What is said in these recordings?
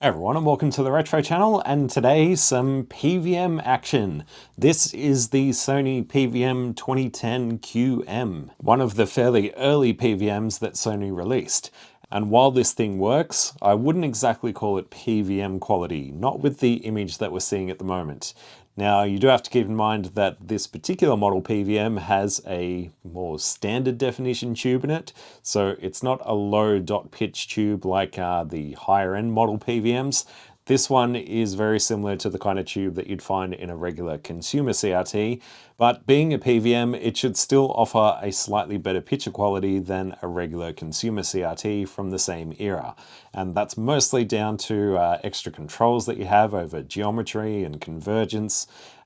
Hey everyone, and welcome to the Retro Channel, and today some PVM action. This is the Sony PVM-2010QM, one of the fairly early PVMs that Sony released. And while this thing works, I wouldn't exactly call it PVM quality, not with the image that we're seeing at the moment. Now, you do have to keep in mind that this particular model PVM has a more standard definition tube in it, so it's not a low dot pitch tube like the higher end model PVMs. This one is very similar to the kind of tube that you'd find in a regular consumer CRT, but being a PVM, it should still offer a slightly better picture quality than a regular consumer CRT from the same era. And that's mostly down to extra controls that you have over geometry and convergence,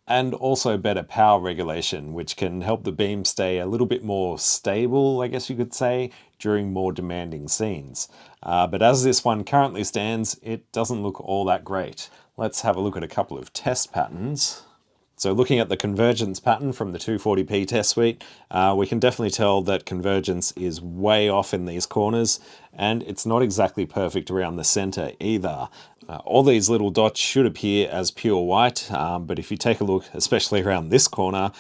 and also better power regulation, which can help the beam stay a little bit more stable, I guess you could say, during more demanding scenes. But as this one currently stands, it doesn't look all that great. Let's have a look at a couple of test patterns. So looking at the convergence pattern from the 240p test suite, we can definitely tell that convergence is way off in these corners, and it's not exactly perfect around the center either. All these little dots should appear as pure white, but if you take a look, especially around this corner,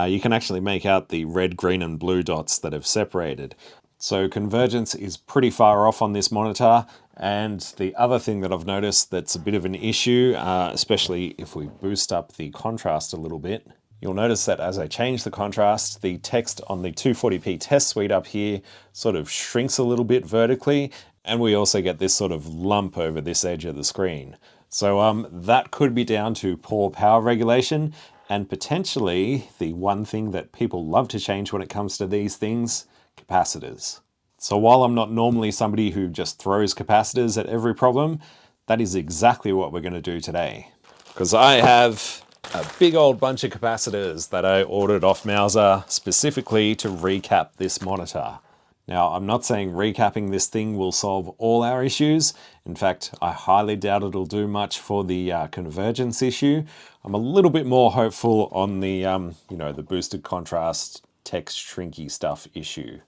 you can actually make out the red, green, and blue dots that have separated. So convergence is pretty far off on this monitor. And the other thing that I've noticed that's a bit of an issue, especially if we boost up the contrast a little bit, you'll notice that as I change the contrast, the text on the 240p test suite up here sort of shrinks a little bit vertically, and we also get this sort of lump over this edge of the screen. So that could be down to poor power regulation, and potentially the one thing that people love to change when it comes to these things, capacitors. So while I'm not normally somebody who just throws capacitors at every problem, that is exactly what we're going to do today. Because I have a big old bunch of capacitors that I ordered off Mouser specifically to recap this monitor. Now, I'm not saying recapping this thing will solve all our issues. In fact, I highly doubt it'll do much for the convergence issue. I'm a little bit more hopeful on the, the boosted contrast, text shrinky stuff issue.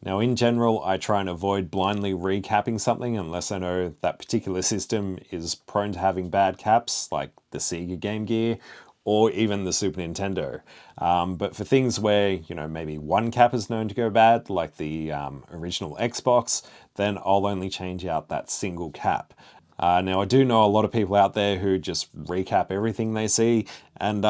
Now, in general, I try and avoid blindly recapping something unless I know that particular system is prone to having bad caps, like the Sega Game Gear or even the Super Nintendo. But for things where, maybe one cap is known to go bad, like the original Xbox, then I'll only change out that single cap. Now, I do know a lot of people out there who just recap everything they see, and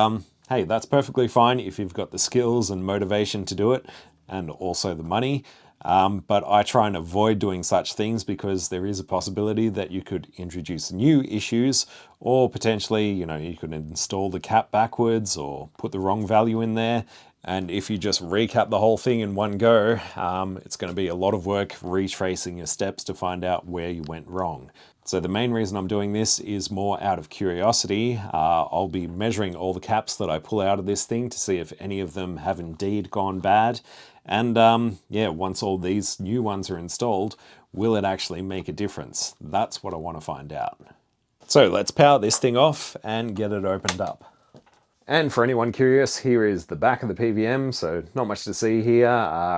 hey, that's perfectly fine if you've got the skills and motivation to do it, and also the money. But I try and avoid doing such things because there is a possibility that you could introduce new issues, or potentially, you could install the cap backwards or put the wrong value in there. And if you just recap the whole thing in one go, it's going to be a lot of work retracing your steps to find out where you went wrong. So the main reason I'm doing this is more out of curiosity. I'll be measuring all the caps that I pull out of this thing to see if any of them have indeed gone bad. And once all these new ones are installed, will it actually make a difference? That's what I want to find out. So let's power this thing off and get it opened up. And for anyone curious, here is the back of the PVM, so not much to see here.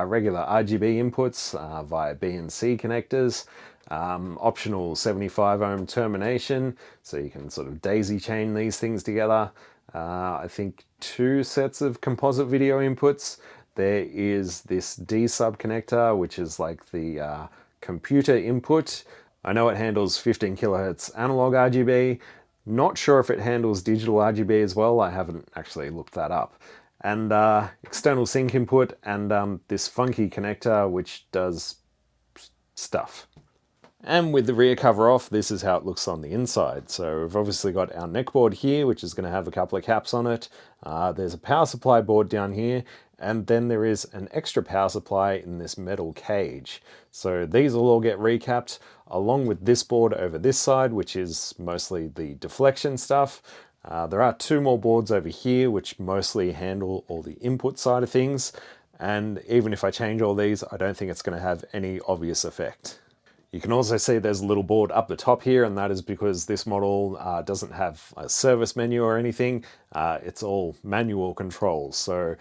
Regular RGB inputs via B and C connectors. Optional 75 ohm termination, so you can sort of daisy chain these things together. I think 2 sets of composite video inputs. There is this D sub connector, which is like the computer input. I know it handles 15 kilohertz analog RGB. Not sure if it handles digital RGB as well. I haven't actually looked that up. And external sync input, and this funky connector which does stuff. And with the rear cover off, this is how it looks on the inside. So we've obviously got our neck board here, which is going to have a couple of caps on it. There's a power supply board down here, and then there is an extra power supply in this metal cage. So these will all get recapped, along with this board over this side, which is mostly the deflection stuff. There are 2 more boards over here, which mostly handle all the input side of things. And even if I change all these, I don't think it's going to have any obvious effect. You can also see there's a little board up the top here, and that is because this model doesn't have a service menu or anything. It's all manual controls, so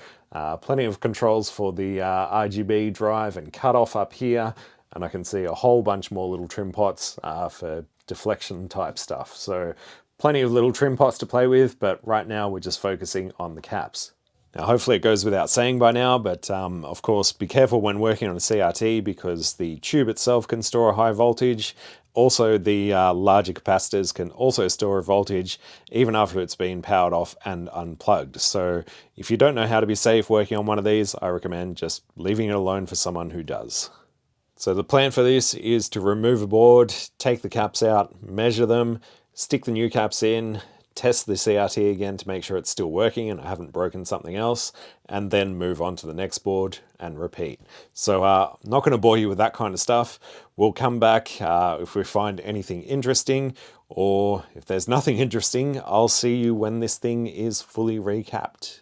plenty of controls for the RGB drive and cutoff up here, and I can see a whole bunch more little trim pots for deflection type stuff. So plenty of little trim pots to play with, but right now we're just focusing on the caps. Now, hopefully it goes without saying by now, but of course, be careful when working on a CRT because the tube itself can store a high voltage. Also, the larger capacitors can also store a voltage even after it's been powered off and unplugged. So if you don't know how to be safe working on one of these, I recommend just leaving it alone for someone who does. So the plan for this is to remove a board, take the caps out, measure them, stick the new caps in, test the CRT again to make sure it's still working and I haven't broken something else, and then move on to the next board and repeat. So I'm not going to bore you with that kind of stuff. We'll come back if we find anything interesting, or if there's nothing interesting, I'll see you when this thing is fully recapped.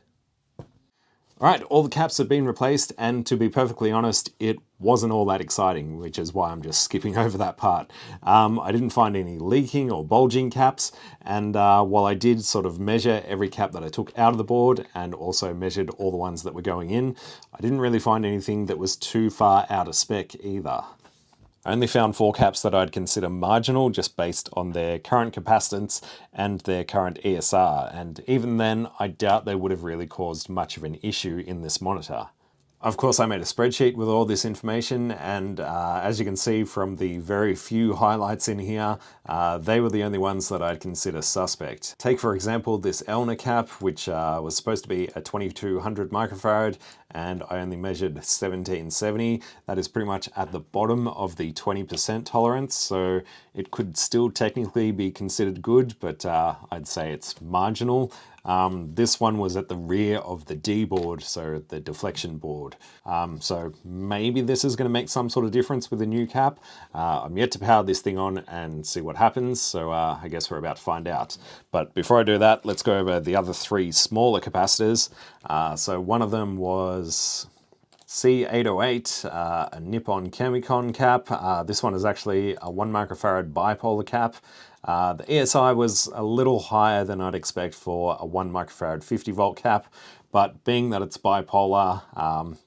Alright, all the caps have been replaced, and to be perfectly honest, it wasn't all that exciting, which is why I'm just skipping over that part. I didn't find any leaking or bulging caps, and while I did sort of measure every cap that I took out of the board, and also measured all the ones that were going in, I didn't really find anything that was too far out of spec either. I only found 4 caps that I'd consider marginal just based on their current capacitance and their current ESR, and even then I doubt they would have really caused much of an issue in this monitor. Of course, I made a spreadsheet with all this information, and as you can see from the very few highlights in here, they were the only ones that I'd consider suspect. Take, for example, this Elna cap, which was supposed to be a 2200 microfarad, and I only measured 1770. That is pretty much at the bottom of the 20% tolerance, so it could still technically be considered good, but I'd say it's marginal. This one was at the rear of the D board, so the deflection board. So maybe this is going to make some sort of difference with the new cap. I'm yet to power this thing on and see what happens, so I guess we're about to find out. But before I do that, let's go over the other 3 smaller capacitors. So one of them was C808, a Nippon Chemicon cap. This one is actually a 1 microfarad bipolar cap. The ESI was a little higher than I'd expect for a 1 microfarad 50 volt cap, but being that it's bipolar,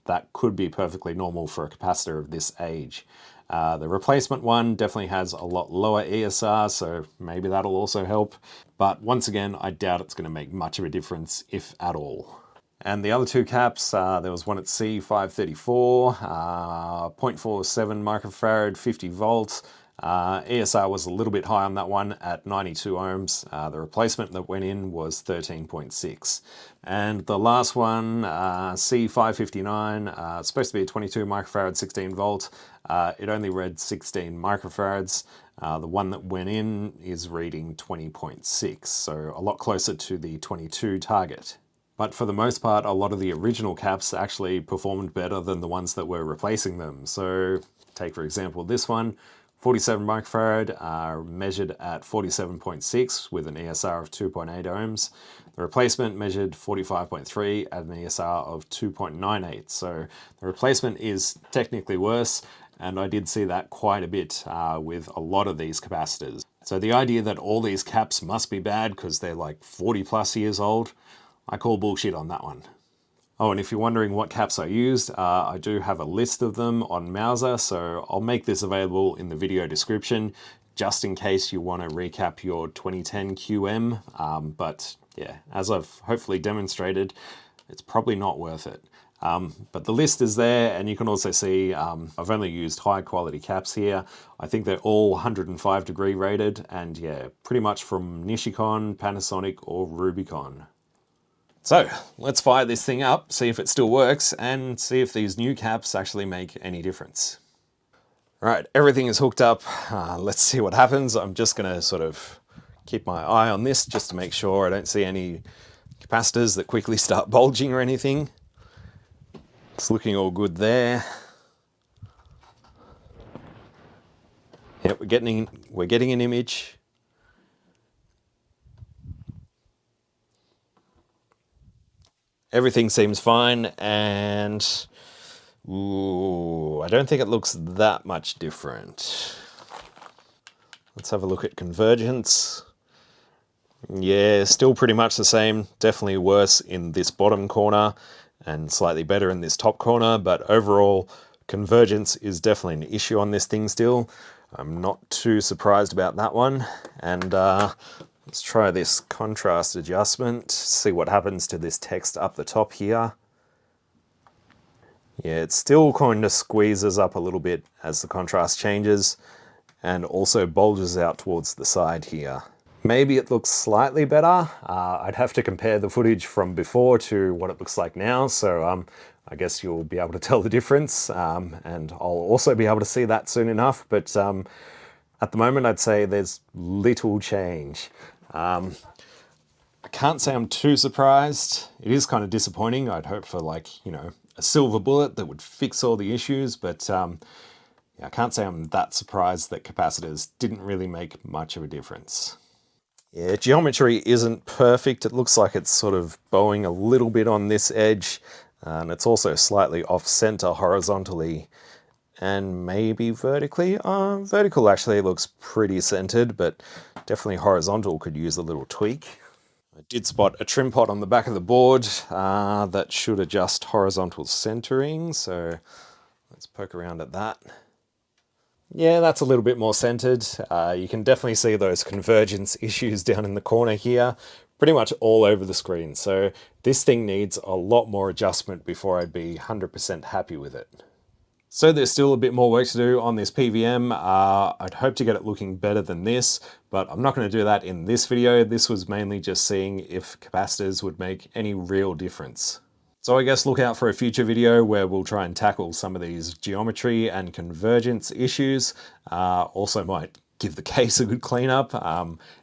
that could be perfectly normal for a capacitor of this age. The replacement one definitely has a lot lower ESR, so maybe that'll also help. But once again, I doubt it's going to make much of a difference, if at all. And the other 2 caps, there was one at C534, 0.47 microfarad, 50 volts. ESR was a little bit high on that one at 92 ohms. The replacement that went in was 13.6. And the last one, C559, it's supposed to be a 22 microfarad, 16 volt. It only read 16 microfarads. The one that went in is reading 20.6, so a lot closer to the 22 target. But for the most part, a lot of the original caps actually performed better than the ones that were replacing them. So take, for example, this one, 47 microfarad, measured at 47.6 with an ESR of 2.8 ohms. The replacement measured 45.3 at an ESR of 2.98. So the replacement is technically worse, and I did see that quite a bit with a lot of these capacitors. So the idea that all these caps must be bad because they're like 40 plus years old, I call bullshit on that one. Oh, and if you're wondering what caps I used, I do have a list of them on Mouser, so I'll make this available in the video description, just in case you want to recap your 2010 QM. But yeah, as I've hopefully demonstrated, it's probably not worth it. But the list is there, and you can also see I've only used high quality caps here. I think they're all 105 degree rated, and yeah, pretty much from Nishikon, Panasonic, or Rubicon. So let's fire this thing up, see if it still works, and see if these new caps actually make any difference. All right, everything is hooked up. Let's see what happens. I'm just going to sort of keep my eye on this just to make sure I don't see any capacitors that quickly start bulging or anything. It's looking all good there. Yep, we're getting an image. Everything seems fine, and ooh, I don't think it looks that much different. Let's have a look at convergence. Yeah, still pretty much the same. Definitely worse in this bottom corner and slightly better in this top corner, but overall convergence is definitely an issue on this thing still. I'm not too surprised about that one. And let's try this contrast adjustment, see what happens to this text up the top here. Yeah, it still kind of squeezes up a little bit as the contrast changes and also bulges out towards the side here. Maybe it looks slightly better. I'd have to compare the footage from before to what it looks like now, so I guess you'll be able to tell the difference, and I'll also be able to see that soon enough, but at the moment I'd say there's little change. I can't say I'm too surprised. It is kind of disappointing. I'd hope for, like, you know, a silver bullet that would fix all the issues, but yeah, I can't say I'm that surprised that capacitors didn't really make much of a difference. Yeah, geometry isn't perfect. It looks like it's sort of bowing a little bit on this edge, and it's also slightly off-center horizontally and maybe vertically. Vertical actually looks pretty centered, but definitely horizontal could use a little tweak. I did spot a trim pot on the back of the board that should adjust horizontal centering, so let's poke around at that. Yeah, that's a little bit more centered. You can definitely see those convergence issues down in the corner here, pretty much all over the screen. So this thing needs a lot more adjustment before I'd be 100% happy with it. So there's still a bit more work to do on this PVM. I'd hope to get it looking better than this, but I'm not going to do that in this video. This was mainly just seeing if capacitors would make any real difference. So I guess look out for a future video where we'll try and tackle some of these geometry and convergence issues. Also might give the case a good cleanup.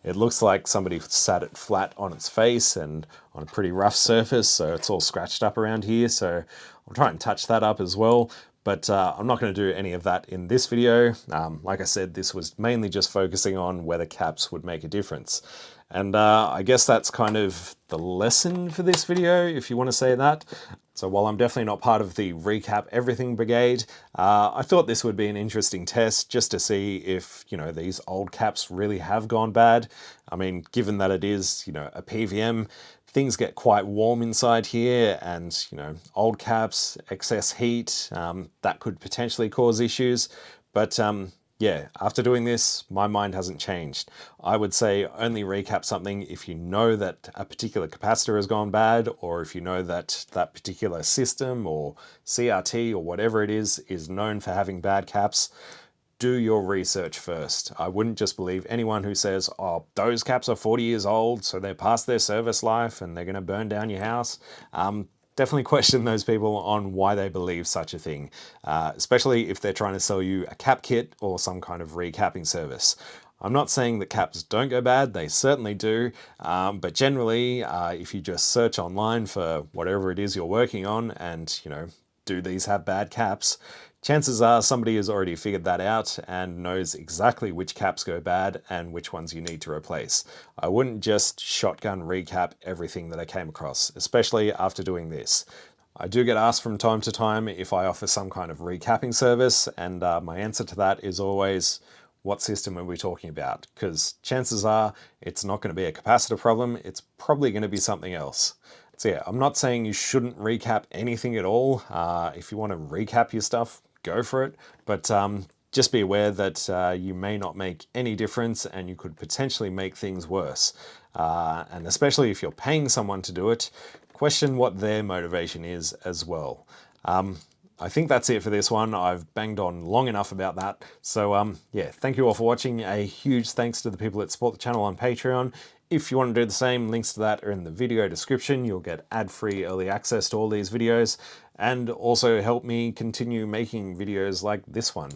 It looks like somebody sat it flat on its face and on a pretty rough surface, so it's all scratched up around here. So I'll try and touch that up as well. But I'm not going to do any of that in this video. Like I said, this was mainly just focusing on whether caps would make a difference. And I guess that's kind of the lesson for this video, if you want to say that. So while I'm definitely not part of the Recap Everything Brigade, I thought this would be an interesting test just to see if, you know, these old caps really have gone bad. I mean, given that it is, you know, a PVM, things get quite warm inside here, and, you know, old caps, excess heat, that could potentially cause issues. But yeah, after doing this, my mind hasn't changed. I would say only recap something if you know that a particular capacitor has gone bad, or if you know that that particular system or CRT or whatever it is known for having bad caps. Do your research first. I wouldn't just believe anyone who says, oh, those caps are 40 years old, so they're past their service life and they're going to burn down your house. Definitely question those people on why they believe such a thing, especially if they're trying to sell you a cap kit or some kind of recapping service. I'm not saying that caps don't go bad, they certainly do, but generally, if you just search online for whatever it is you're working on and, you know, do these have bad caps, chances are somebody has already figured that out and knows exactly which caps go bad and which ones you need to replace. I wouldn't just shotgun recap everything that I came across, especially after doing this. I do get asked from time to time if I offer some kind of recapping service, and my answer to that is always, what system are we talking about? Because chances are it's not going to be a capacitor problem, it's probably going to be something else. So yeah, I'm not saying you shouldn't recap anything at all. If you want to recap your stuff, go for it. But just be aware that you may not make any difference and you could potentially make things worse. And especially if you're paying someone to do it, question what their motivation is as well. I think that's it for this one. I've banged on long enough about that. So yeah, thank you all for watching. A huge thanks to the people that support the channel on Patreon. If you want to do the same, links to that are in the video description. You'll get ad-free early access to all these videos and also help me continue making videos like this one.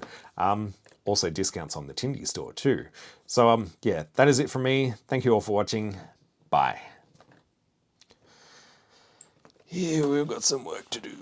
Also discounts on the Tindy store too. So yeah, that is it from me. Thank you all for watching. Bye. Yeah, we've got some work to do.